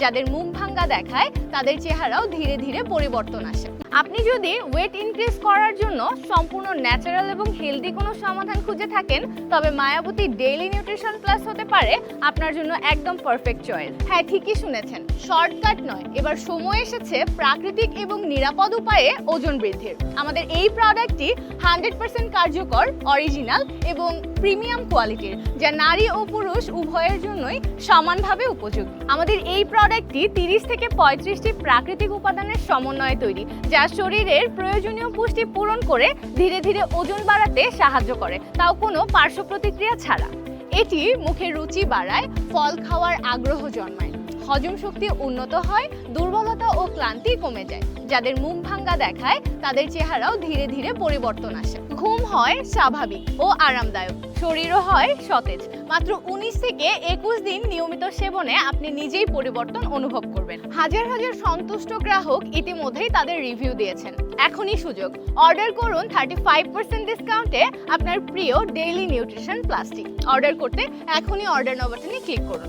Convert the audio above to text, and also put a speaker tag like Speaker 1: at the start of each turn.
Speaker 1: যাদের মুখ ভাঙ্গা দেখায় তাদের চেহারাও ধীরে ধীরে পরিবর্তন আসে। আপনি যদি ওয়েট ইনক্রিজ করার জন্য সম্পূর্ণ ন্যাচারাল এবং হেলদি কোনো সমাধান খুঁজে থাকেন, তবে মায়াবতী ডেইলি নিউট্রিশন প্লাস হতে পারে আপনার জন্য একদম পারফেক্ট চয়েস। হ্যাঁ, ঠিকই শুনেছেন, শর্টকাট নয়, এবার সময় এসেছে প্রাকৃতিক এবং নিরাপদ উপায়ে ওজন বৃদ্ধির। আমাদের এই প্রোডাক্টটি 100% কার্যকর, অরিজিনাল এবং প্রিমিয়াম কোয়ালিটির, যা নারী ও পুরুষ উভয়ের জন্যই সমানভাবে উপযোগী। আমাদের এই প্রোডাক্টটি 30 থেকে 35টি প্রাকৃতিক উপাদানের সমন্বয়ে তৈরি, যা শরীরের প্রয়োজনীয় পুষ্টি পূরণ করে ধীরে ধীরে ওজন বাড়াতে সাহায্য করে, তাও কোনো পার্শ্ব প্রতিক্রিয়া ছাড়া। এটি মুখের রুচি বাড়ায়, ফল খাওয়ার আগ্রহ জন্মায়, হজম শক্তি উন্নত হয়, দুর্বলতা ও ক্লান্তি কমে যায়। যাদের মুখ ভাঙ্গা দেখায় তাদের চেহারাও ধীরে ধীরে পরিবর্তন আসে। ঘুম হয় স্বাভাবিক ও আরামদায়ক, শরীরও হয় সতেজ। মাত্র 19 থেকে 21 দিন নিয়মিত সেবনে আপনি নিজেই পরিবর্তন অনুভব করবেন। হাজার হাজার সন্তুষ্ট গ্রাহক ইতিমধ্যেই তাদের রিভিউ দিয়েছেন। এখনই সুযোগ, অর্ডার করুন 35% ডিসকাউন্টে আপনার প্রিয় ডেইলি নিউট্রিশন প্লাসটি। অর্ডার করতে এখনই অর্ডার নাও বাটনে ক্লিক করুন।